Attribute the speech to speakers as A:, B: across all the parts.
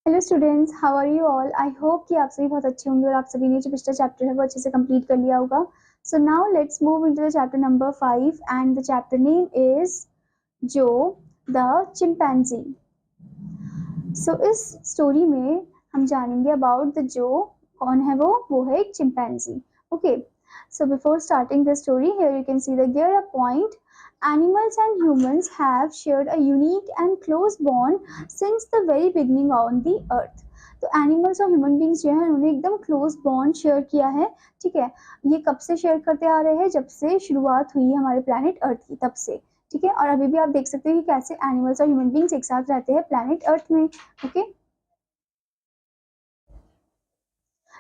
A: Hello students, how are you all. I hope कि आप सभी बहुत अच्छे होंगे और आप सभी ने जो पिछला चैप्टर है वो अच्छे से कंप्लीट कर लिया होगा। So now let's move into the chapter number 5 and the chapter name is जो द चिंपैंजी। सो इस स्टोरी में हम जानेंगे अबाउट द जो। कौन है वो है एक chimpanzee. Okay, so before starting the story, here you can see the gear up point. Animals and humans have shared a unique and close bond since the very beginning on the earth. तो animals और human beings जो है उन्होंने एकदम close bond share किया है। ठीक है, ये कब से शेयर करते आ रहे हैं? जब से शुरुआत हुई है हमारे प्लैनेट अर्थ की, तब से। ठीक है, और अभी भी आप देख सकते हो कि कैसे एनिमल्स और ह्यूमन बींग्स एक साथ रहते हैं प्लैनेट अर्थ में। Okay,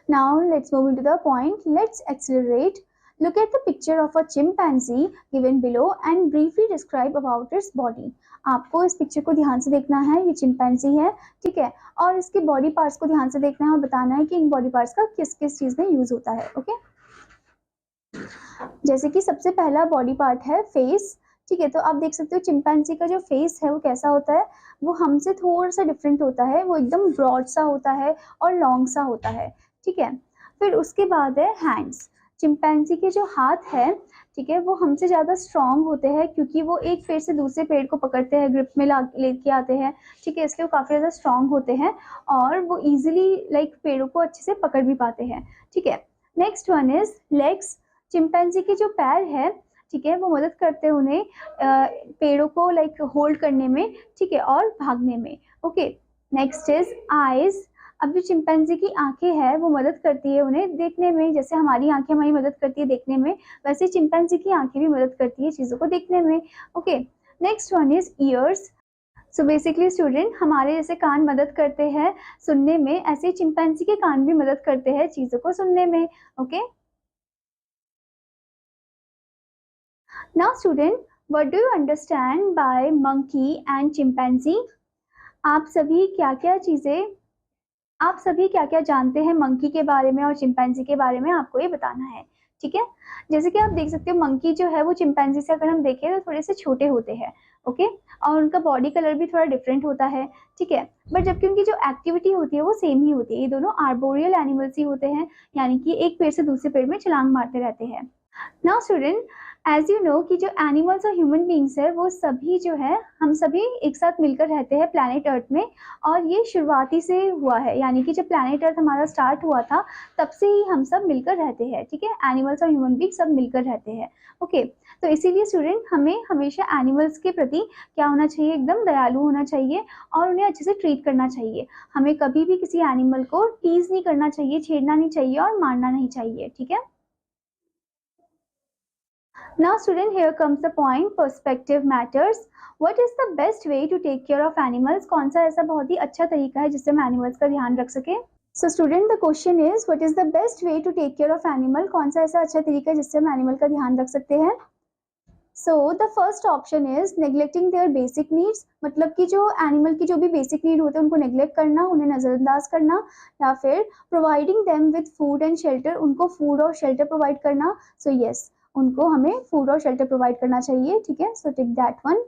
A: now let's move into the point. Let's accelerate. Look at the picture of a chimpanzee given below and briefly describe about its body. आपको इस पिक्चर को ध्यान से देखना है, ये चिंपैंजी है। ठीक है, और इसके बॉडी पार्ट्स को ध्यान से देखना है और बताना है कि इन बॉडी पार्ट्स का किस किस चीज में यूज होता है। ओके, जैसे कि सबसे पहला बॉडी पार्ट है फेस। ठीक है, तो आप देख सकते हो चिंपैंजी का जो फेस है वो कैसा होता है, वो हमसे थोड़ा सा डिफरेंट होता है। वो एकदम ब्रॉड सा होता है और लॉन्ग सा होता है। ठीक है, फिर उसके बाद है हैंड्स। चिंपैंजी के जो हाथ है, ठीक है, वो हमसे ज्यादा स्ट्रांग होते हैं क्योंकि वो एक पेड़ से दूसरे पेड़ को पकड़ते हैं, ग्रिप में लेके आते हैं। ठीक है, इसलिए वो काफी ज्यादा स्ट्रांग होते हैं और वो इजिली पेड़ों को अच्छे से पकड़ भी पाते हैं। ठीक है, next one is legs. Chimpanzee के जो पैर है, ठीक है, वो मदद करते हैं उन्हें पेड़ों को होल्ड करने में। ठीक है, और भागने में। Okay, next is eyes. अब जो चिंपैंजी की आंखें हैं वो मदद करती है उन्हें देखने में, जैसे हमारी आंखें हमारी मदद करती है देखने में, वैसे चिंपैंजी की आंखें भी मदद करती है चीजों को देखने में। Okay, next one is years. So basically student, हमारे जैसे कान मदद करते हैं सुनने में, ऐसे चिंपैंजी के कान भी मदद करते हैं चीजों को सुनने में। Okay, now student, what do you understand by monkey and chimpanzee? आप सभी क्या क्या जानते हैं मंकी के बारे में और चिंपैंजी के बारे में, आपको ये बताना है। ठीक है, जैसे कि आप देख सकते हो मंकी जो है वो चिंपैंजी से अगर हम देखें तो थोड़े से छोटे होते हैं। ओके, और उनका बॉडी कलर भी थोड़ा डिफरेंट होता है। ठीक है, बट जबकि उनकी जो एक्टिविटी होती है वो सेम ही होती है। ये दोनों आर्बोरियल एनिमल्स ही होते हैं, यानी कि एक पेड़ से दूसरे पेड़ में छलांग मारते रहते हैं। Now student, as you know कि जो एनिमल्स और ह्यूमन बींग्स है वो सभी जो है हम सभी एक साथ मिलकर रहते हैं प्लैनेट अर्थ में। और ये शुरुआती से हुआ है, यानी कि जब प्लैनेट अर्थ हमारा स्टार्ट हुआ था तब से ही हम सब मिलकर रहते हैं। ठीक है, एनिमल्स और ह्यूमन बींग सब मिलकर रहते हैं। ओके, तो इसीलिए स्टूडेंट हमें हमेशा एनिमल्स के प्रति क्या होना चाहिए, एकदम दयालु होना चाहिए और उन्हें अच्छे से ट्रीट करना चाहिए। हमें कभी भी किसी एनिमल को टीज नहीं करना चाहिए, छेड़ना नहीं चाहिए और मारना नहीं चाहिए। ठीक है, now student, here comes the point, perspective matters. What is the best way to take care of animals? कौन सा ऐसा बहुत ही अच्छा तरीका है जिससे हम एनिमल्स का ध्यान रख सके? So student, the question is what is the best way to take care of animal? कौन सा ऐसा अच्छा तरीका है जिससे हम एनिमल का ध्यान रख सकते हैं? So the first option is neglecting their basic needs. मतलब कि जो एनिमल की जो भी बेसिक नीड होते हैं उनको नेग्लेक्ट करना, उन्हें नजरअंदाज करना, या फिर providing them with food and shelter, उनको फूड और शेल्टर प्रोवाइड करना। सो यस, उनको हमें फूड और शेल्टर प्रोवाइड करना चाहिए। ठीक है, so tick that one,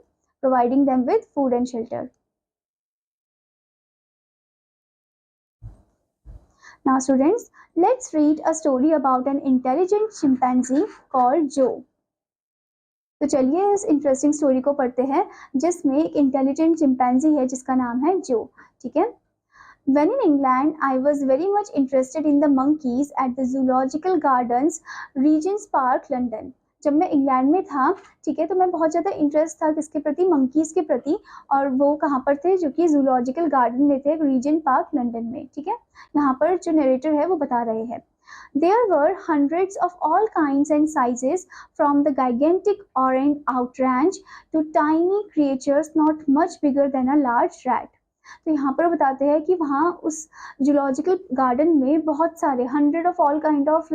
A: providing them with food and shelter. Now students, let's read a story about an intelligent chimpanzee called Joe. तो चलिए इस इंटरेस्टिंग स्टोरी को पढ़ते हैं जिसमें एक इंटेलिजेंट चिंपैंजी है जिसका नाम है जो। ठीक है, When in England, I was very much interested in the monkeys at the Zoological Gardens, Regent's Park, London. जब मैं इंग्लैंड में था, ठीक है, तो मैं बहुत ज़्यादा इंटरेस्ट था किसके प्रति, मंकीज के प्रति। और वो कहाँ पर थे? जो कि जूलॉजिकल गार्डन में थे, रीजेंट पार्क लंदन में। ठीक है, यहाँ पर जो नरेटर है वो बता रहे हैं, There were hundreds of all kinds and sizes, from the gigantic orange outrage to tiny creatures not much bigger than a large rat. तो यहाँ पर बताते हैं कि वहाँ उस जूलॉजिकल गार्डन में बहुत सारे 100 of all kind of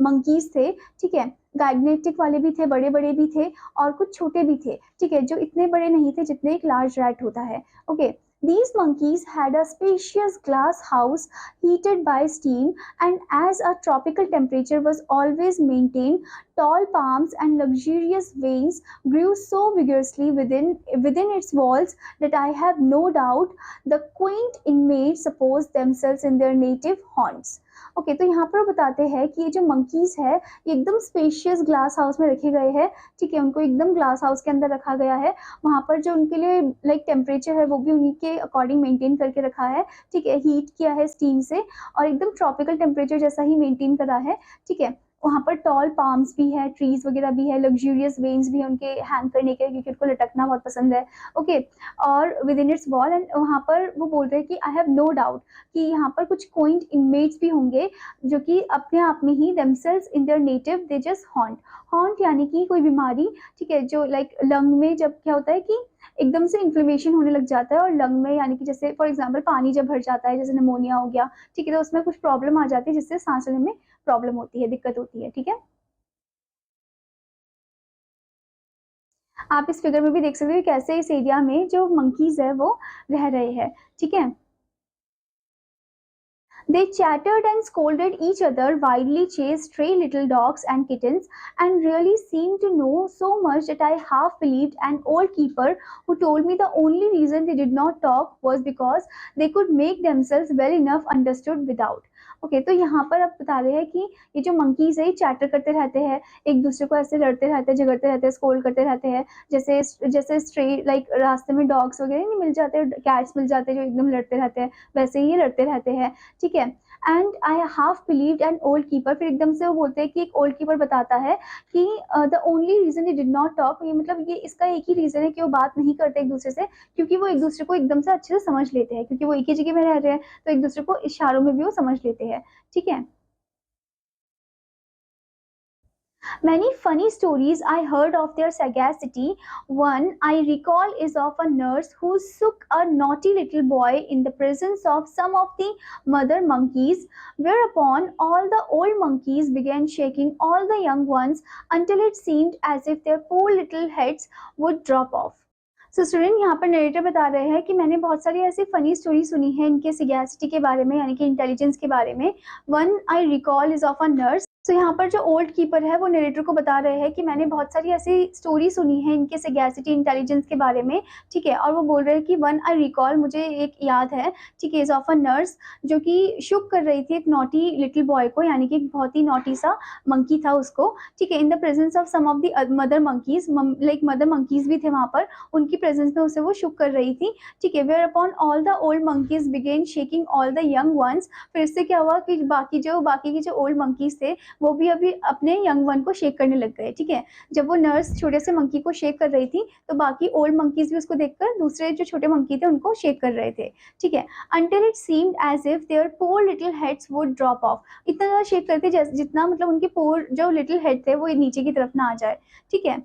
A: monkeys थे। ठीक है, गाइगनेटिक वाले भी थे, बड़े बड़े भी थे और कुछ छोटे भी थे। ठीक है, जो इतने बड़े नहीं थे जितने एक लार्ज रैट होता है। Okay, These monkeys had a spacious glass house heated by steam, and as a tropical temperature was always maintained, tall palms and luxurious vines grew so vigorously within its walls that I have no doubt the quaint inmates supposed themselves in their native haunts. Okay तो यहाँ पर वो बताते हैं कि ये जो monkeys है ये एकदम स्पेशियस ग्लास हाउस में रखे गए हैं। ठीक है, उनको एकदम ग्लास हाउस के अंदर रखा गया है। वहां पर जो उनके लिए लाइक टेम्परेचर है वो भी उन्हीं के अकॉर्डिंग मेंटेन करके रखा है। ठीक है, हीट किया है स्टीम से और एकदम ट्रॉपिकल टेम्परेचर जैसा ही मेंटेन करा है। ठीक है, वहाँ पर टॉल पाम्स भी है, ट्रीज वगैरह भी है, लग्जूरियस वेन्स भी है उनके हैंग करने के, क्योंकि उनको लटकना बहुत पसंद है। ओके, और with in its wall, and वहाँ पर वो बोल रहे हैं कि आई हैव नो डाउट कि यहाँ पर कुछ क्वाइंट इनमेट्स भी होंगे जो कि अपने आप में ही themselves in their native they just haunt. Haunt यानी कि कोई बीमारी, ठीक है, जो लाइक लंग में जब क्या होता है कि एकदम से इन्फ्लेमेशन होने लग जाता है और लंग में, यानी कि जैसे फॉर एग्जांपल पानी जब भर जाता है, जैसे निमोनिया हो गया, ठीक है, तो उसमें कुछ प्रॉब्लम आ जाती है जिससे सांस लेने में प्रॉब्लम होती है, दिक्कत होती है। ठीक है, आप इस फिगर में भी देख सकते हो कैसे इस एरिया में जो मंकीज है वो रह रहे हैं। ठीक है, they chattered and scolded each other, wildly chased stray little dogs and kittens, and really seemed to know so much that I half believed an old keeper who told me the only reason they did not talk was because they could make themselves well enough understood without. Okay तो यहाँ पर अब बता रहे हैं कि ये जो मंकीज है ये चैटर करते रहते हैं, एक दूसरे को ऐसे लड़ते रहते हैं, झगड़ते रहते हैं, स्कोल्ड करते रहते हैं, जैसे जैसे स्ट्रे लाइक रास्ते में डॉग्स वगैरह नहीं मिल जाते, कैट्स मिल जाते हैं जो एकदम लड़ते रहते हैं, वैसे ही ये लड़ते रहते हैं। ठीक है, and I half believed an old keeper, फिर एकदम से वो बोलते हैं कि एक ओल्ड कीपर बताता है कि the only reason they did not talk, ये मतलब ये इसका एक ही रीजन है कि वो बात नहीं करते एक दूसरे से, क्योंकि वो एक दूसरे को एकदम से अच्छे से समझ लेते हैं, क्योंकि वो एक ही जगह में रह रहे हैं तो एक दूसरे को इशारों में भी वो समझ लेते हैं। ठीक है, many funny stories I heard of their sagacity. One I recall is of a nurse who shook a naughty little boy in the presence of some of the mother monkeys, whereupon all the old monkeys began shaking all the young ones until it seemed as if their poor little heads would drop off. So student यहाँ पर narrator बता रहे हैं कि मैंने बहुत सारी ऐसी फनी स्टोरी सुनी है इनके सिगैसिटी के बारे में, यानी कि इंटेलिजेंस के बारे में। One I recall is of a nurse. तो यहाँ पर जो ओल्ड कीपर है वो नरेटर को बता रहे हैं कि मैंने बहुत सारी ऐसी स्टोरी सुनी है इनके सिगैसिटी इंटेलिजेंस के बारे में। ठीक है, और वो बोल रहे हैं कि वन आई रिकॉल, मुझे एक याद है, ठीक है, इज ऑफ अ नर्स जो कि शुक कर रही थी एक नॉटी लिटिल बॉय को, यानी कि बहुत ही नॉटी सा मंकी था उसको। ठीक है, in the presence of some of the mother monkeys, like mother monkeys भी थे वहां पर, उनकी प्रेजेंस में उसे वो शुक कर रही थी। ठीक है, whereupon all the old monkeys began shaking all the young ones, फिर इससे क्या हुआ कि बाकी के जो ओल्ड मंकीज थे वो भी अभी अपने यंग वन को शेक करने लग गए। ठीक है, जब वो नर्स छोटे से मंकी को शेक कर रही थी तो बाकी ओल्ड मंकीज भी उसको देखकर दूसरे जो छोटे मंकी थे उनको शेक कर रहे थे। ठीक है, until it seemed as if their poor little heads would drop off, इतना ज्यादा शेक करते जितना मतलब उनके पोर जो लिटिल हेड थे वो नीचे की तरफ ना आ जाए। ठीक है,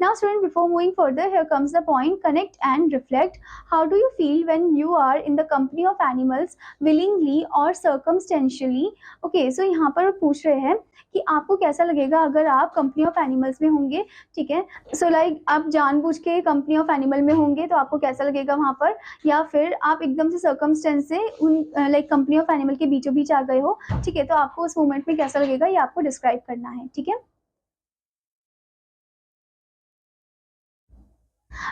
A: now student, before moving further, here comes the point: connect and reflect. How do you feel when you are in the company of animals, willingly or circumstantially? Okay, so यहाँ पर पूछ रहे हैं कि आपको कैसा लगेगा अगर आप कंपनी ऑफ एनिमल्स में होंगे। ठीक है, सो लाइक आप जानबूझ के कंपनी ऑफ एनिमल में होंगे तो आपको कैसा लगेगा वहां पर, या फिर आप एकदम से सर्कमस्टेंस से उन लाइक कंपनी ऑफ एनिमल के बीचों बीच आ गए हो। ठीक है, तो आपको उस मोमेंट में कैसा लगेगा ये आपको डिस्क्राइब करना है। ठीक है,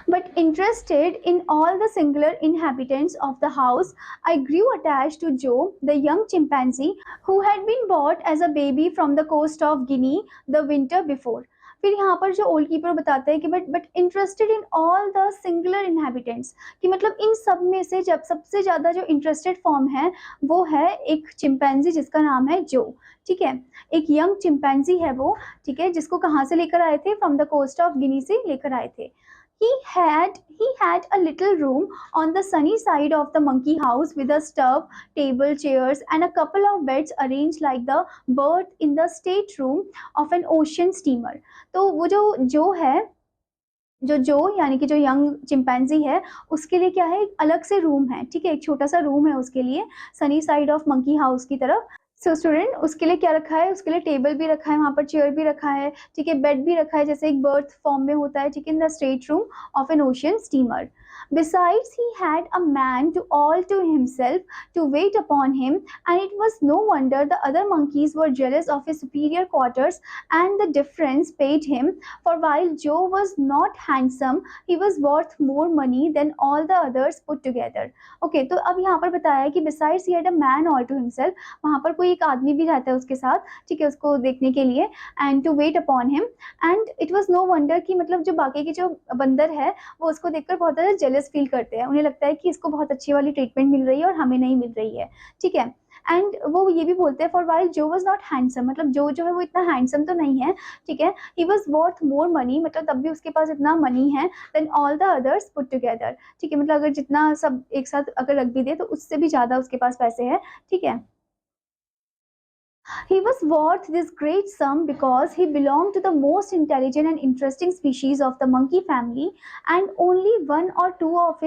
A: but interested in all the singular inhabitants of the house, I grew attached to Joe, the young chimpanzee who had been bought as a baby from the coast of Guinea the winter before. फिर यहाँ पर जो old keeper बताते हैं कि but interested in all the singular inhabitants, कि मतलब इन सब में से जब सबसे ज्यादा जो इंटरेस्टेड फॉर्म है वो है एक चिंपैंजी जिसका नाम है जो। ठीक है, एक यंग चिंपैंजी है वो। ठीक है, जिसको कहाँ से लेकर आए थे, फ्रॉम द कोस्ट ऑफ गिनी से लेकर आए थे। He had a little room on the sunny side of the monkey house with a stove, table, chairs, and a couple of beds arranged like the berth in the stateroom of an ocean steamer. तो वो जो है, जो यानी कि जो young chimpanzee है उसके लिए क्या है, एक अलग से रूम है। ठीक है, एक छोटा सा रूम है उसके लिए, sunny side of monkey house की तरफ। सो स्टूडेंट उसके लिए क्या रखा है, उसके लिए टेबल भी रखा है, वहाँ पर चेयर भी रखा है, ठीक है, बेड भी रखा है जैसे एक बर्थ फॉर्म में होता है, ठीक है, in the state room of N ocean steamer. Besides, he had a man to all to himself to wait upon him, and it was no wonder the other monkeys were jealous of his superior quarters and the difference paid him, for while Joe was not handsome, he was worth more money than all the others put together. Okay, तो अब यहाँ पर बताया है कि besides he had a man all to himself, वहाँ पर कोई एक आदमी भी रहता है उसके साथ, ठीक है, उसको देखने के लिए, and to wait upon him, and it was no wonder कि मतलब जो बाकी के जो बंदर है वो उसको देखकर बहुत ज़्यादा जेलस फील करते हैं, उन्हें लगता है कि इसको बहुत अच्छी वाली ट्रीटमेंट मिल रही है और हमें नहीं मिल रही है, ठीक है. एंड वो ये भी बोलते हैं फॉर वाइल जो वॉज नॉट हैंडसम, मतलब जो है वो इतना हैंडसम तो नहीं है, ठीक है, he was worth more money, मतलब तब भी उसके पास इतना मनी है, than all the others put together, ठीक है, मतलब अगर जितना सब एक साथ अगर रख भी दे तो उससे भी ज़्यादा उसके पास पैसे हैं, ठीक है. He was worth this great sum because he belonged to the most intelligent and interesting species of the monkey family, and only one or two of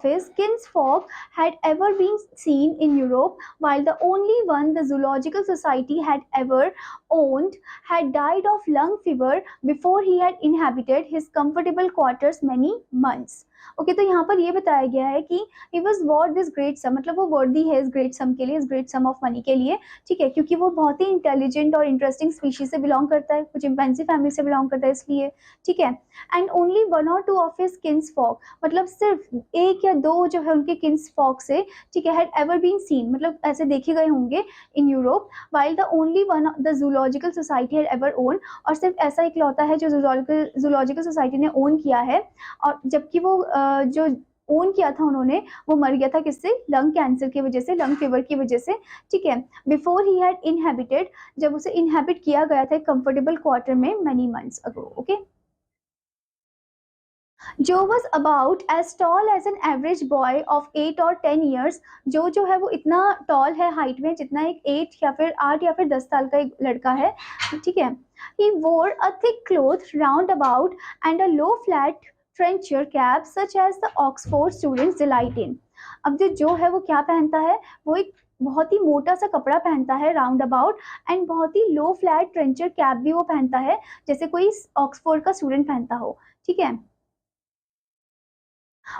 A: his kinsfolk had ever been seen in Europe, while the only one the Zoological Society had ever owned had died of lung fever before he had inhabited his comfortable quarters many months. Okay तो यहाँ पर ये बताया गया है कि he was worth this great sum, मतलब वो वर्दी है इस ग्रेट सम के लिए, इस ग्रेट सम ऑफ मनी के लिए, ठीक है, क्योंकि वो बहुत ही इंटेलिजेंट और इंटरेस्टिंग स्पीशीज से बिलोंग करता है, वो चिंपैंजी फैमिली से बिलोंग करता है इसलिए, ठीक है. And only one or two of his kinsfolk, मतलब सिर्फ एक या दो जो है उनके किन्स फॉक से, ठीक है, हैड एवर बीन सीन, मतलब ऐसे देखे गए होंगे in Europe, while the only one the zoological society had ever own, और सिर्फ ऐसा इकलौता है जो जूलॉजिकल सोसाइटी ने ओन किया है, और जबकि वो जो ओन किया था उन्होंने वो मर गया था किससे, लंग कैंसर की वजह से, लंग फीवर की वजह से, ठीक है, बिफोर ही हैड इनहेबिटेड, जब उसे इनहेबिट किया गया था कंफर्टेबल क्वार्टर में मैनी मंथ्स अगो. ओके, जो was about as tall as an average boy of 8 or 10 years, जो है वो इतना टॉल है हाइट में जितना एक 8 या फिर 8 या फिर 10 साल का एक लड़का है, ठीक है. he wore a thick cloth round about and a low flat trencher cap such as the Oxford students delight in. अब जो है वो क्या पहनता है, वो एक बहुत ही मोटा सा कपड़ा पहनता है राउंड अबाउट, एंड बहुत ही लो फ्लैट ट्रेंचर कैप भी वो पहनता है जैसे कोई ऑक्सफोर्ड का स्टूडेंट पहनता हो, ठीक है.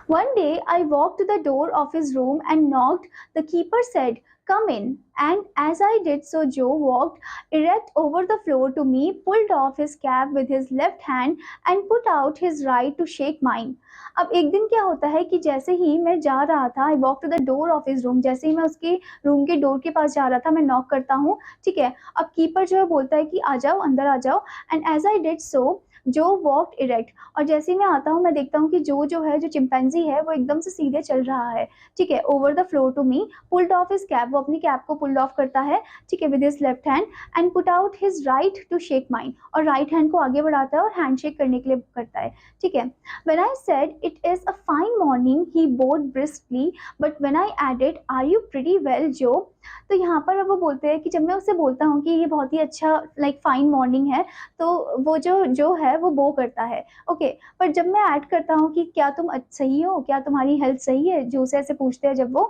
A: One day I walked to the door of his room and knocked. The keeper said, "Come in." And as I did so, Joe walked erect over the floor to me, pulled off his cap with his left hand, and put out his right to shake mine. अब एक दिन क्या होता है कि जैसे ही मैं जा रहा था, I walk to the door of his room, जैसे ही मैं उसके रूम के डोर के पास जा रहा था, मैं नॉक करता हूँ, ठीक है. अब कीपर जो है बोलता है कि आ जाओ, अंदर आ जाओ, and as I did so Joe walked erect, और जैसे ही मैं आता हूँ मैं देखता हूँ कि जो है जो चिंपैंजी है वो एकदम से सीधे चल रहा है, ठीक है, over the floor to me, pulled off his cap, वो अपनी कैप को पुल्ड ऑफ करता है, ठीक है, with his left hand, and put out his right to shake mine, और राइट हैंड को आगे बढ़ाता है और हैंड शेक करने के लिए करता है, ठीक है. When I said it is a fine morning he bowed briskly, but when I added are you pretty well Joe, तो यहाँ पर अब वो बोलते हैं कि जब मैं उससे बोलता हूँ कि ये बहुत ही अच्छा लाइक फाइन मॉर्निंग है, तो वो जो है वो बो करता है, ओके. पर जब मैं ऐड करता हूँ कि क्या तुम सही हो, क्या तुम्हारी हेल्थ सही है, जो से ऐसे पूछते हैं जब वो,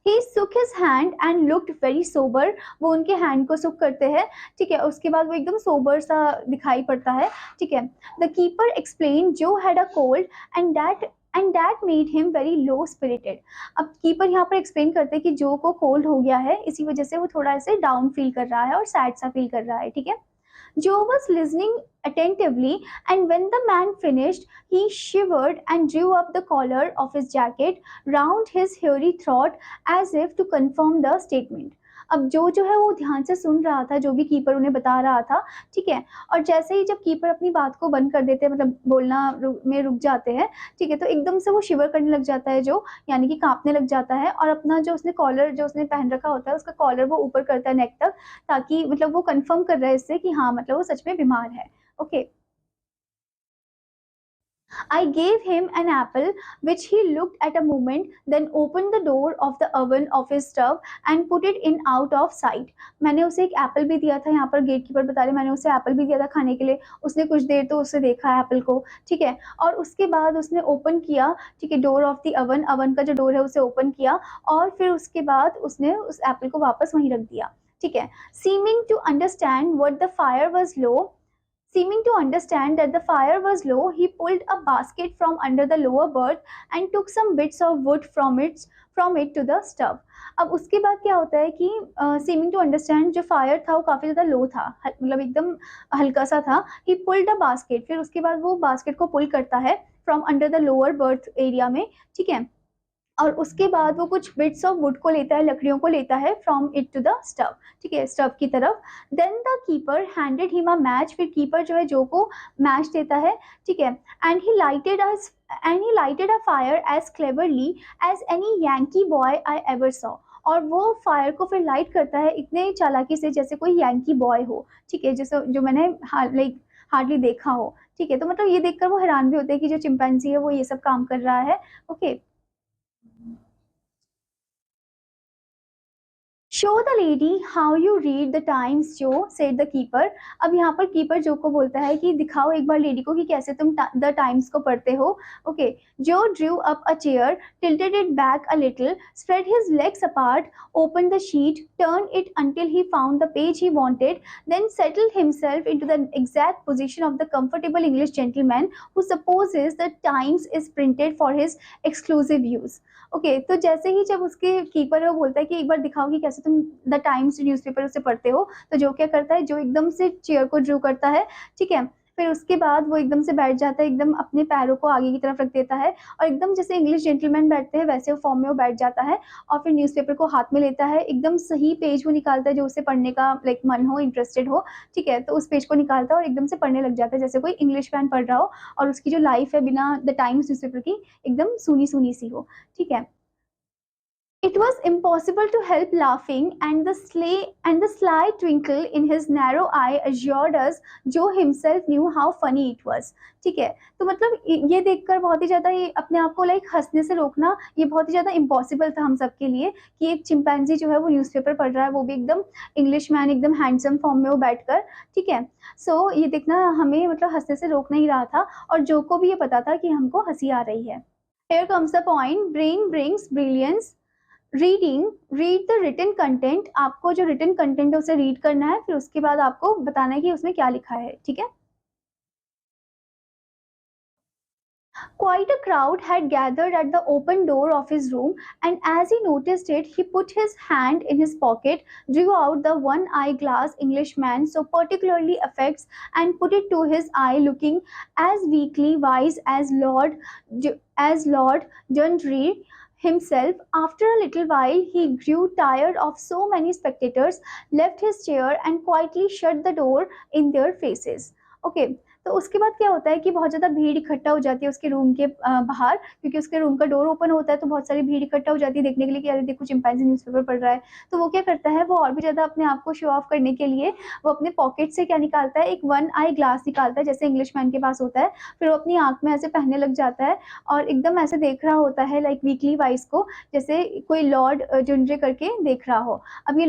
A: ही सुक his hand and looked very sober, वो उनके हैंड को सुक करते हैं, ठीक है, उसके बाद वो एकदम सोबर सा दिखाई पड़ता है, ठीक है. द कीपर एक्सप्लेन जो had a cold and that made him very low spirited. अब कीपर यहाँ पर एक्सप्लेन करते हैं कि जो को कोल्ड हो गया है, इसी वजह से वो थोड़ा ऐसे डाउन फील कर रहा है और सैड सा फील कर रहा है, ठीक है. Joe was listening attentively, and when the man finished, he shivered and drew up the collar of his jacket round his hairy throat as if to confirm the statement. अब जो है वो ध्यान से सुन रहा था जो भी कीपर उन्हें बता रहा था, ठीक है, और जैसे ही जब कीपर अपनी बात को बंद कर देते हैं, मतलब बोलना में रुक जाते हैं, ठीक है, तो एकदम से वो शिवर करने लग जाता है जो, यानी कि कांपने लग जाता है, और अपना जो उसने कॉलर जो उसने पहन रखा होता है उसका कॉलर वो ऊपर करता है नेक तक, ताकि मतलब वो कंफर्म कर रहा है इससे कि हाँ मतलब वो सच में बीमार है, okay. I gave him an apple, which he looked at a moment, then opened the door of the oven of his stove and put it in out of sight. मैंने उसे एक एप्पल भी दिया था, यहाँ पर गेट कीपर बता रहे, मैंने उसे एप्पल भी दिया था खाने के लिए, उसने कुछ देर तो उसे देखा एप्पल को, ठीक है, और उसके बाद उसने ओपन किया, ठीक है, door of the oven, oven का जो डोर है उसे ओपन किया, और फिर उसके बाद उसने उस एप्पल को वापस वहीं रख दिया, ठीक है. Seeming to understand what the fire was low Seeming to understand that the fire was low, he pulled a basket from under the lower berth and took some bits of wood from it to the stove. अब उसके बाद क्या होता है कि seeming to understand जो fire था वो काफ़ी ज़्यादा लो था, मतलब एकदम हल्का सा था. ही पुल्ड अ बास्केट, फिर उसके बाद वो बास्केट को पुल करता है from under the lower berth area में, ठीक है, और उसके बाद वो कुछ बिट्स ऑफ वुड को लेता है, लकड़ियों को लेता है from it to the stove, ठीक है, स्टव की तरफ. Then the keeper handed him a match, फिर कीपर जो है जो को मैच देता है, ठीक है, and he lighted a fire as cleverly as any Yankee boy I ever saw. और वो फायर को फिर लाइट करता है इतने चालाकी से जैसे कोई यांकी बॉय हो, ठीक है, जैसे जो मैंने लाइक हार्डली देखा हो, ठीक है. तो मतलब ये देखकर वो हैरान भी होते हैं कि जो चिंपैंजी है वो ये सब काम कर रहा है. Okay. Show the lady how you read the times जो, सेड द कीपर. अब यहाँ पर कीपर जो को बोलता है कि दिखाओ एक बार लेडी को कि कैसे तुम द टाइम्स को पढ़ते हो. ओके. जो Drew up a chair, tilted it back a little, spread his legs apart, open the sheet, turn it until he found the page he wanted, then settled himself into the exact position of the comfortable English gentleman who supposes the Times is printed for his exclusive use. Okay okay, तो जैसे ही जब उसके keeper है वो बोलता है कि एक बार दिखाओ कि कैसे तुम द टाइम्स न्यूज़पेपर से पढ़ते हो, तो जो क्या करता है, जो एकदम से चेयर को ड्रू करता है, ठीक है, फिर उसके बाद वो एकदम से बैठ जाता है, एकदम अपने पैरों को आगे की तरफ रख देता है और एकदम जैसे इंग्लिश जेंटलमैन बैठते हैं वैसे फॉर्म में वो बैठ जाता है और फिर न्यूज़पेपर को हाथ में लेता है, एकदम सही पेज वो निकालता है जो उसे पढ़ने का लाइक मन हो, इंटरेस्टेड हो, ठीक है, तो उस पेज को निकालता है और एकदम से पढ़ने लग जाता है जैसे कोई इंग्लिश मैन पढ़ रहा हो और उसकी जो लाइफ है बिना द टाइम्स न्यूज़पेपर की एकदम सूनी सूनी सी हो, ठीक है. It was impossible to help laughing, and the sly twinkle in his narrow eye assured us Joe himself knew how funny it was. ठीक है, तो मतलब ये देखकर बहुत ही ज़्यादा ये अपने आप को लाइक हंसने से रोकना ये बहुत ही ज़्यादा इम्पॉसिबल था हम सब के लिए कि एक चिंपैंजी जो है वो न्यूज़पेपर पढ़ रहा है, वो भी एकदम इंग्लिश मैन एकदम हैंडसम फॉर्म में वो बैठकर, ठीक है. सो ये देखना हमें मतलब हंसने से रोक नहीं रहा था और जो को भी ये पता था कि हमको हंसी आ रही है. Here comes the point. Brain brings brilliance. Reading, read the written content, आपको जो रिटन कंटेंट है उसे रीड करना है, फिर उसके बाद आपको बताना है कि उसमें क्या लिखा है, ठीक है. Quite a crowd had gathered at the open door of his room, and as he noticed it, he put his hand in his pocket, drew out the one eyeglass Englishman so particularly affects, and put it to his eye, looking as weakly wise as Lord Dundreary himself. After a little while, he grew tired of so many spectators, left his chair, and quietly shut the door in their faces. Okay. तो उसके बाद क्या होता है कि बहुत ज़्यादा भीड़ इकट्ठा हो जाती है उसके रूम के बाहर, क्योंकि उसके रूम का डोर ओपन होता है तो बहुत सारी भीड़ इकट्ठा हो जाती है देखने के लिए कि अरे देखो चिंपैंजी न्यूज़पेपर पढ़ रहा है. तो वो क्या करता है, वो और भी ज़्यादा अपने आप को शो ऑफ करने के लिए वो अपने पॉकेट से क्या निकालता है, एक वन आई ग्लास निकालता है जैसे इंग्लिश मैन के पास होता है, फिर वो अपनी आँख में ऐसे पहनने लग जाता है और एकदम ऐसे देख रहा होता है लाइक वीकली वाइज को, जैसे कोई लॉर्ड डंड्रे करके देख रहा हो. अब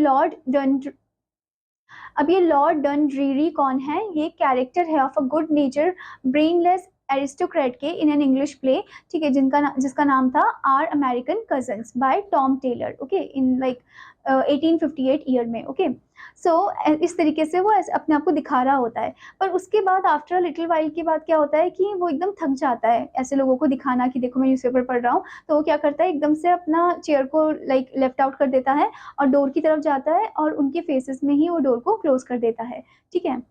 A: ये लॉर्ड डनड्रीरी कौन है, ये कैरेक्टर है of a good nature brainless aristocrat के इन एन इंग्लिश प्ले, ठीक है, जिसका नाम था our American cousins by Tom Taylor, okay, in like 1858 year में. ओके. सो इस तरीके से वो ऐसे अपने आप को दिखा रहा होता है, पर उसके बाद आफ्टर लिटिल वाइल के बाद क्या होता है कि वो एकदम थक जाता है ऐसे लोगों को दिखाना कि देखो मैं न्यूज़पेपर पढ़ रहा हूँ, तो वो क्या करता है एकदम से अपना चेयर को लाइक लेफ्ट आउट कर देता है और डोर की तरफ जाता है और उनके फेसेस में ही वो डोर को क्लोज कर देता है, ठीक है.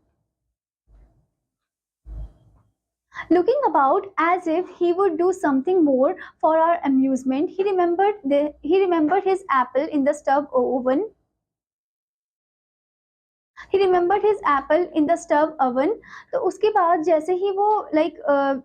A: Looking about as if he would do something more for our amusement, he remembered his apple in the stove oven he remembered his apple in the stove oven. तो उसके बाद जैसे ही वो लाइक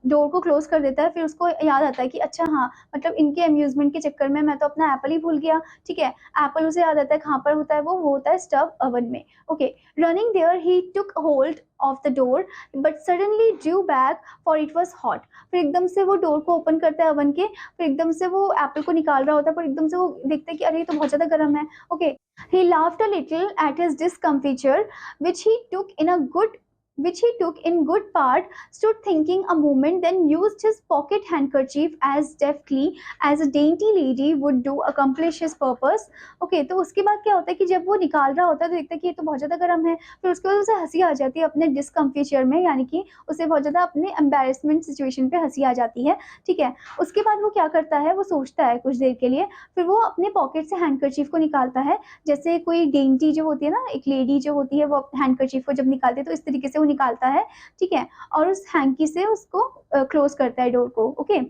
A: डोर को क्लोज कर देता है, फिर उसको याद आता है कि अच्छा हाँ, मतलब इनके अम्यूजमेंट के चक्कर में मैं तो अपना एप्पल ही भूल गया। ठीक है, एप्पल उसे याद आता है कहाँ पर होता है, वो होता है स्टव ओवन में। Okay, running there he took hold of the door but suddenly drew back for it was hot. फिर एकदम से वो डोर को ओपन करता है ओवन के, फिर एकदम से वो एप्पल को निकाल रहा होता है, पर एकदम से वो देखते हैं कि अरे ये तो बहुत ज्यादा गर्म है। Okay, he laughed a little at his discomfiture, which he took in a good which he took in good part, stood thinking a moment, then used his pocket handkerchief as deftly as a dainty lady would do accomplish his purpose. Okay, तो उसके बाद क्या होता है कि जब वो निकाल रहा होता है तो देखता है कि ये तो बहुत ज़्यादा गर्म है, फिर उसके बाद उसे हंसी आ जाती है अपने डिस्कम्फिचर में, यानी कि उसे बहुत ज़्यादा अपने एम्बेरसमेंट सिचुएशन पे हंसी आ जाती है। ठीक है, उसके बाद वो क्या करता है, वो सोचता है कुछ देर के लिए, फिर वो अपने पॉकेट से हैंडकरचीफ को निकालता है, जैसे कोई डेंटी जो होती है ना, एक लेडी जो होती है वो हैंडकरचीफ को जब निकालती है तो इस तरीके से वो निकालता है। ठीक है, और उस हैंकी से उसको क्लोज करता है डोर को। Okay,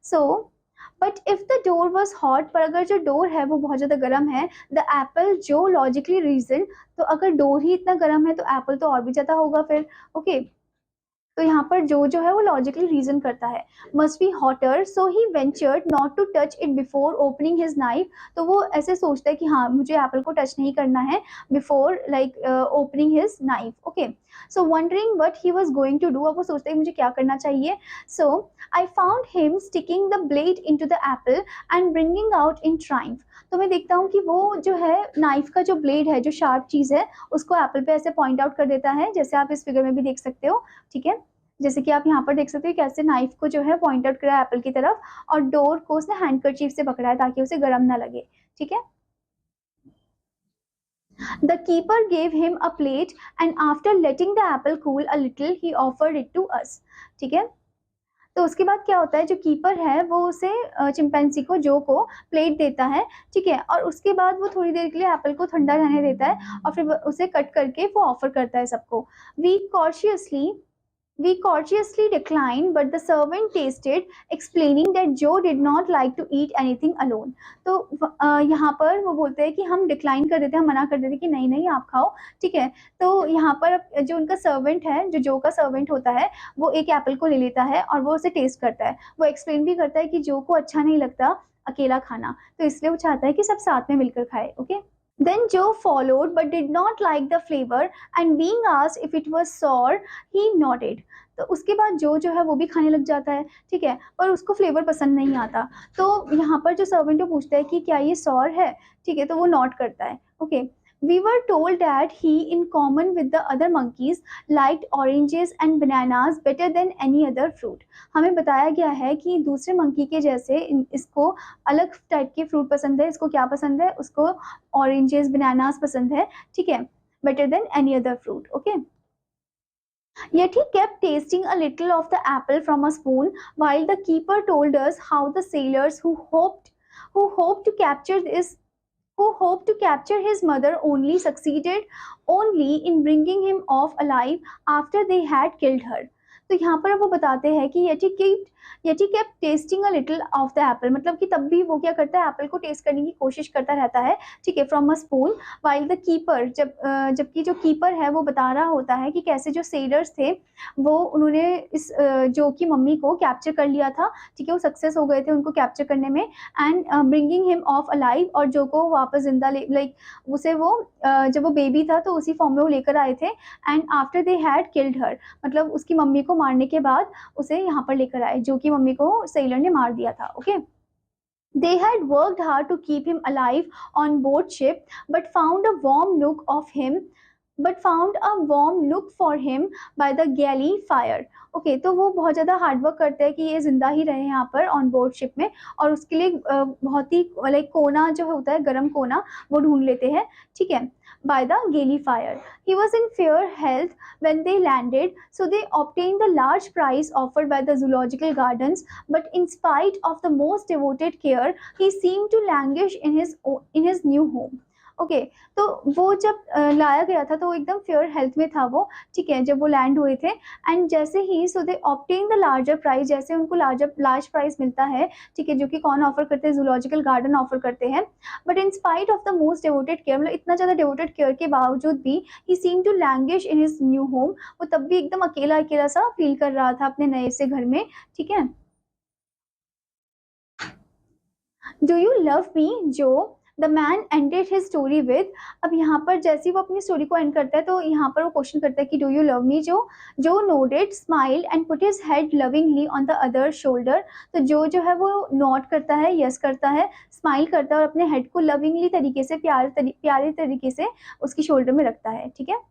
A: so but if the door was hot, पर अगर जो डोर है वो बहुत ज्यादा गर्म है, द एप्पल जो लॉजिकली रीजन, तो अगर डोर ही इतना गर्म है तो एप्पल तो और भी ज्यादा होगा फिर। ओके, तो यहाँ पर जो है वो लॉजिकली रीजन करता है, must be hotter, so he ventured not to touch it before opening his knife. तो वो ऐसे सोचता है कि हाँ, मुझे एप्पल को टच नहीं करना है before like opening his knife. Okay, so wondering what he was going to do, अब वो सोचता है मुझे क्या करना चाहिए। So I found him sticking the blade into the apple and bringing out in triumph. तो मैं देखता हूँ कि वो जो है नाइफ का जो ब्लेड है, जो शार्प चीज है, उसको एप्पल पे ऐसे पॉइंट आउट कर देता है, जैसे आप इस फिगर में भी देख सकते हो। ठीक है, जैसे कि आप यहाँ पर देख सकते हो कैसे नाइफ को जो है पॉइंट आउट करा है एप्पल की तरफ, और डोर को उसने हैंडकरचीफ से पकड़ा है ताकि उसे गर्म ना लगे। ठीक है, the keeper gave him a plate and after letting the apple cool a little he offered it to us. ठीक है, तो उसके बाद क्या होता है, जो कीपर है वो उसे चिंपैंजी को, जो को प्लेट देता है। ठीक है, और उसके बाद वो थोड़ी देर के लिए एप्पल को ठंडा रहने देता है और फिर उसे कट करके वो ऑफर करता है सबको। We cautiously We courteously declined, but the servant tasted, explaining that Joe did not like to eat anything alone. तो यहाँ पर वो बोलते हैं कि हम डिक्लाइन कर देते हैं, हम मना कर देते हैं कि नहीं नहीं आप खाओ। ठीक है, तो यहाँ पर जो उनका सर्वेंट है, जो जो का सर्वेंट होता है, वो एक एप्पल को ले लेता है और वो उसे टेस्ट करता है। वो एक्सप्लेन भी करता है कि जो को अच्छा नहीं लगता अकेला खाना, तो इसलिए वो चाहता है कि सब साथ में मिलकर खाए। Okay, then Joe followed but did not like the flavor, and being asked if it was sour, he nodded. तो उसके बाद जो है वो भी खाने लग जाता है। ठीक है, पर उसको फ्लेवर पसंद नहीं आता। तो यहाँ पर जो सर्वेंट को पूछता है कि क्या ये सॉर है, ठीक है, तो वो नॉट करता है। Okay, we were told that he, in common with the other monkeys, liked oranges and bananas better than any other fruit. हमें बताया गया है कि दूसरे मंकी के जैसे इसको अलग टाइप के फ्रूट पसंद है। इसको क्या पसंद है, उसको ऑरेंजेस बनानास पसंद है। ठीक है, better than any other fruit. Okay, yet he kept tasting a little of the apple from a spoon, while the keeper told us how the sailors who hoped to capture this who hoped to capture his mother only in bringing him off alive after they had killed her. तो यहाँ पर वो बताते हैं कि yeti kept testing a little of the Apple, मतलब कि तब भी वो क्या करता है, एप्पल को टेस्ट करने की कोशिश करता रहता है। ठीक है, from a spoon, while the keeper, जबकि जो कीपर है वो बता रहा होता है कि कैसे जो सेलर्स थे वो उन्होंने इस जो की मम्मी को कैप्चर कर लिया था। ठीक है, वो सक्सेस हो गए थे उनको कैप्चर करने में, and bringing him of alive, और जो को वापस जिंदा लाइक उसे वो जब वो बेबी था तो उसी फॉर्म में वो लेकर आए थे, and after they had killed her, मतलब उसकी मम्मी को मारने के बाद उसे यहाँ पर लेकर आए, जो कि मम्मी को सेलर ने मार दिया था। Okay, they had worked hard to keep him alive on board ship, but found a warm nook for him by the galley fire. Okay, तो वो बहुत ज़्यादा हार्डवर्क करते हैं कि ये जिंदा ही रहे यहाँ पर ऑन बोर्ड शिप में, और उसके लिए बहुत ही लाइक कोना जो होता है, गर्म कोना, वो ढूंढ लेते हैं। ठीक है, by the galley fire. He was in fair health when they landed, so they obtained the large prize offered by the zoological gardens, but in spite of the most devoted care, he seemed to languish in his new home. Okay. तो वो जब लाया गया था तो वो एकदम fair health में था वो, ठीक है, जब वो लैंड हुए थे। एंड जैसे ही सो दे ऑब्टेन द लार्जर प्राइज, जैसे उनको लार्ज प्राइज मिलता है, ठीक है, जो कि कौन ऑफर करते हैं, जूलॉजिकल गार्डन ऑफर करते हैं। But in spite of the most devoted care, मतलब इतना ज़्यादा डिवोटेड केयर के बावजूद भी he seem to languish in his new home, वो तब भी एकदम अकेला अकेला सा फील कर रहा था अपने नए से घर में, ठीक है। डू यू लव मी, जो the man ended his story with. अब यहाँ पर जैसे ही वो अपनी स्टोरी को एंड करता है तो यहाँ पर वो क्वेश्चन करता है कि डू यू लव मी, जो nodded smile and put his head lovingly on the other shoulder. तो जो है वो नोट करता है, यस करता है, स्माइल करता है और अपने हेड को लविंगली तरीके से, प्यारे तरीके से उसकी शोल्डर में रखता है, ठीक है।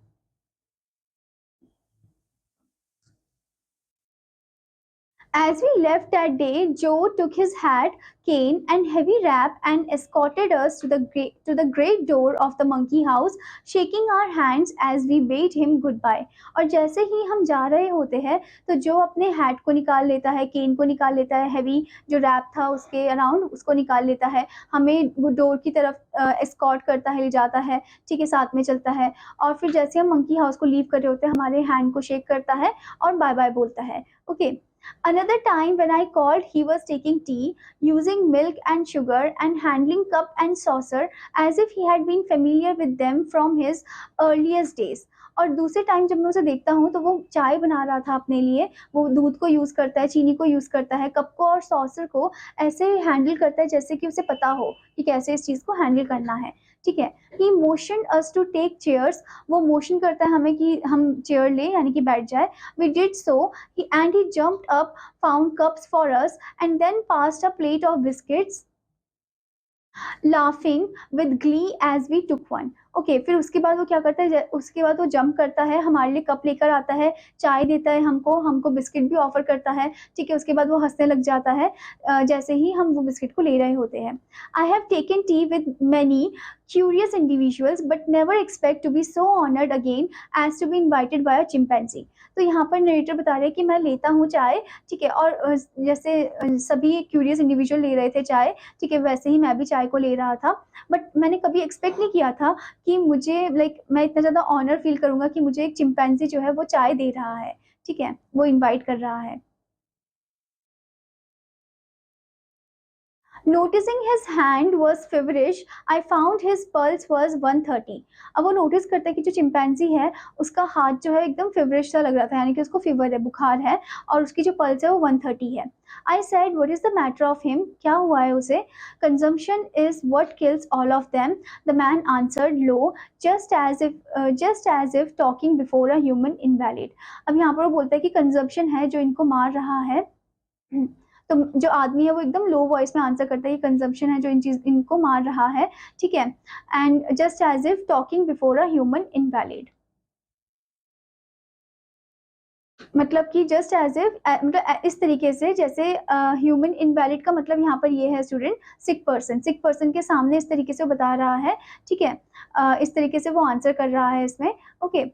A: As we left that day, Joe took his hat, cane, and heavy wrap and escorted us to the great door of the monkey house, shaking our hands as we bade him goodbye. और जैसे ही हम जा रहे होते हैं तो जो अपने हैट को निकाल लेता है, केन को निकाल लेता है, हैवी जो रैप था उसके अराउंड उसको निकाल लेता है, हमें वो डोर की तरफ एस्कॉर्ट करता है, ले जाता है, ठीक है, साथ में चलता है। और फिर जैसे हम मंकी हाउस को लीव कर रहे होते हैं, हमारे हैंड को शेक करता है और बाय बाय बोलता है, okay. Another time when I called, he was taking tea, using milk and sugar, and handling cup and saucer as if he had been familiar with them from his earliest days. और दूसरे time जब मैं उसे देखता हूँ तो वो चाय बना रहा था अपने लिए, वो दूध को यूज़ करता है, चीनी को यूज़ करता है, कप को और सॉसर को ऐसे हैंडल करता है जैसे कि उसे पता हो कि कैसे इस चीज़ को हैंडल करना है, ठीक है। He motion us to take chairs, वो मोशन करता है हमें कि हम चेयर ले, यानी कि बैठ जाए। We did so, and he jumped up, found cups for us, and then passed a plate of biscuits, laughing with glee as we took one. Okay, फिर उसके बाद वो क्या करता है, उसके बाद वो जंप करता है, हमारे लिए कप लेकर आता है, चाय देता है हमको, हमको बिस्किट भी ऑफर करता है, ठीक है। उसके बाद वो हंसने लग जाता है जैसे ही हम वो बिस्किट को ले रहे होते हैं। I have taken T with many curious individuals but never expect to be so honored again as to be invited by a chimpanzee. तो यहाँ पर नरेटर बता रहे हैं कि मैं लेता हूँ चाय, ठीक है, और जैसे सभी क्यूरियस इंडिविजुअल ले रहे थे चाय, ठीक है, वैसे ही मैं भी चाय को ले रहा था। बट मैंने कभी एक्सपेक्ट नहीं किया था कि मुझे मैं इतना ज़्यादा ऑनर फील करूँगा कि मुझे एक चिंपैंजी जो है वो चाय दे रहा है, ठीक है, वो इनवाइट कर रहा है। Noticing his hand was feverish, I found his pulse was 130. अब वो नोटिस करता है कि जो चिंपैंजी है उसका हाथ जो है एकदम फेवरिश सा लग रहा था, यानी कि उसको फीवर है, बुखार है, और उसकी जो पल्स है वो 130 है। I said, what is the matter of him? क्या हुआ है उसे? Consumption is what kills all of them. The man answered low, just as if talking before a human invalid. अब यहाँ पर वो बोलता है कि कंजम्पशन है जो इनको मार रहा है। तो जो आदमी है वो एकदम लो वॉइस में आंसर करता है, ये कंजम्पशन है जो इनको मार रहा है, ठीक है। And just as if talking before a human invalid, मतलब कि जस्ट एज इफ मतलब इस तरीके से जैसे ह्यूमन इनवैलिड का मतलब यहाँ पर ये है स्टूडेंट, सिक पर्सन के सामने इस तरीके से बता रहा है, ठीक है। इस तरीके से वो आंसर कर रहा है इसमें, okay.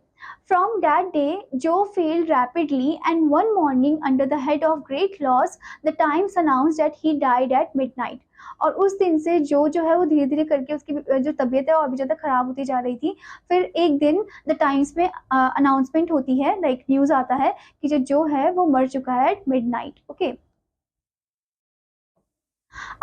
A: From that day, Joe failed rapidly, and one morning, under the head of great loss, the Times announced that he died at midnight. और उस दिन से जो है वो धीरे धीरे करके उसकी जो तबीयत है और भी ज़्यादा खराब होती जा रही थी। फिर एक दिन द टाइम्स में अनाउंसमेंट होती है, लाइक न्यूज़ आता है कि जो है वो मर चुका है at midnight, okay.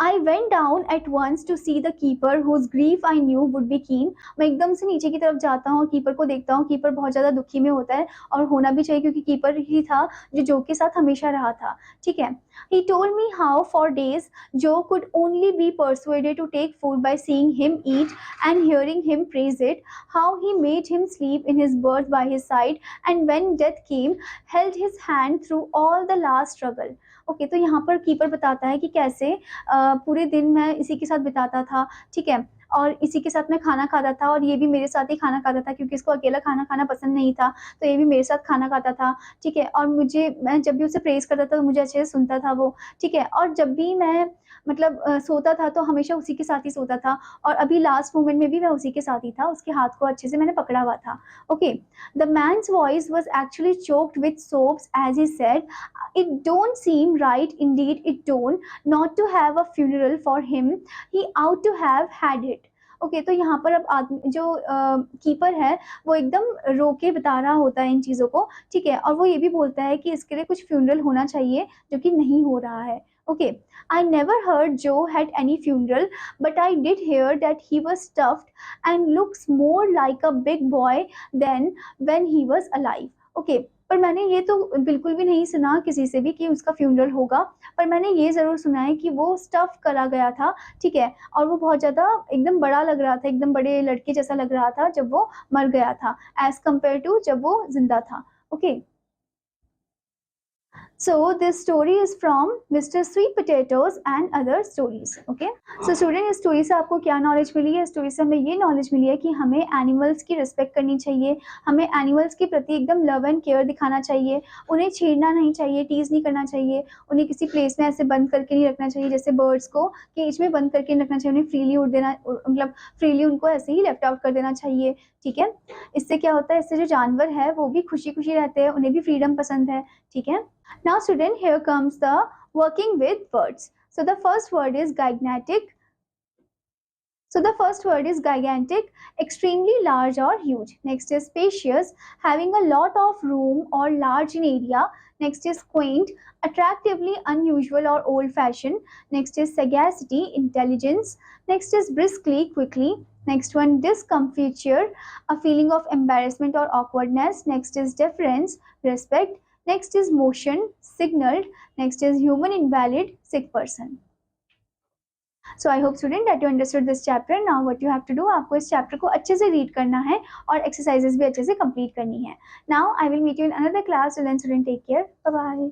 A: I went down at once to see the keeper whose grief I knew would be keen. मैं एकदम से नीचे की तरफ जाता हूँ और कीपर को देखता हूँ। कीपर बहुत ज़्यादा दुखी में होता है और होना भी चाहिए क्योंकि कीपर ही था जो जो के साथ हमेशा रहा था, ठीक है। He told me how for days Joe could only be persuaded to take food by seeing him eat and hearing him praise it, how he made him sleep in his berth by his side, and when death came, held his hand through all the last struggle. Okay, तो यहाँ पर keeper बताता है कि कैसे पूरे दिन मैं इसी के साथ बिताता था, ठीक है, और इसी के साथ मैं खाना खाता था और ये भी मेरे साथ ही खाना खाता था क्योंकि इसको अकेला खाना खाना पसंद नहीं था, तो ये भी मेरे साथ खाना खाता था, ठीक है। और मैं जब भी उसे प्रेज़ करता था तो मुझे अच्छे से सुनता था वो, ठीक है। और जब भी मैं मतलब सोता था तो हमेशा उसी के साथ ही सोता था और अभी लास्ट मोमेंट में भी मैं उसी के साथ ही था, उसके हाथ को अच्छे से मैंने पकड़ा हुआ था, okay. The man's voice was actually choked with sobs as he said, "It don't seem right, indeed it don't, not to have a funeral for him. He ought to have had it." Okay, तो यहाँ पर अब आदमी जो keeper है वो एकदम रो के बता रहा होता है इन चीज़ों को, ठीक है, और वो ये भी बोलता है कि इसके लिए कुछ फ्यूनरल होना चाहिए जो कि नहीं हो रहा है। Okay, I never heard Joe had any funeral but I did hear that he was stuffed and looks more like a big boy than when he was alive. Okay, पर मैंने ये तो बिल्कुल भी नहीं सुना किसी से भी कि उसका फ्यूनरल होगा, पर मैंने ये ज़रूर सुना है कि वो स्टफ़ करा गया था, ठीक है? और वो बहुत ज़्यादा एकदम बड़ा लग रहा था, एकदम बड़े लड़के जैसा लग रहा था जब वो मर गया था, एज़ कम्पेयर टू जब वो ज़िंदा था। Okay. So this story is from Mr. Sweet Potatoes and other stories. Okay. So student, इस स्टोरी से आपको क्या नॉलेज मिली है? स्टोरी से हमें ये नॉलेज मिली है कि हमें एनिमल्स की रिस्पेक्ट करनी चाहिए, हमें एनिमल्स के प्रति एकदम लव एंड केयर दिखाना चाहिए, उन्हें छेड़ना नहीं चाहिए, टीज नहीं करना चाहिए, उन्हें किसी प्लेस में ऐसे बंद करके नहीं रखना चाहिए जैसे बर्ड्स को केज में बंद करके नहीं रखना चाहिए, उन्हें फ्रीली उड़ देना, मतलब फ्रीली उनको ऐसे ही लेफ्ट आउट कर देना चाहिए, ठीक है? इससे क्या होता है, इससे जो जानवर है वो भी खुशी खुशी रहते हैं, उन्हें भी फ्रीडम पसंद है, ठीक है? Now student, here comes the working with words. So the first word is gigantic. So the first word is gigantic, extremely large or huge. Next is spacious, having a lot of room or large in area. Next is quaint, attractively unusual or old fashioned. Next is sagacity, intelligence. Next is briskly, quickly. Next one, discomfiture, a feeling of embarrassment or awkwardness. Next is deference, respect. Next is motion, signaled. Next is human invalid, sick person. So I hope student that you understood this chapter. Now what you have to do, आपको इस chapter को अच्छे से read करना है और exercises भी अच्छे से complete करनी है. Now I will meet you in another class. Till then student, take care. Bye bye.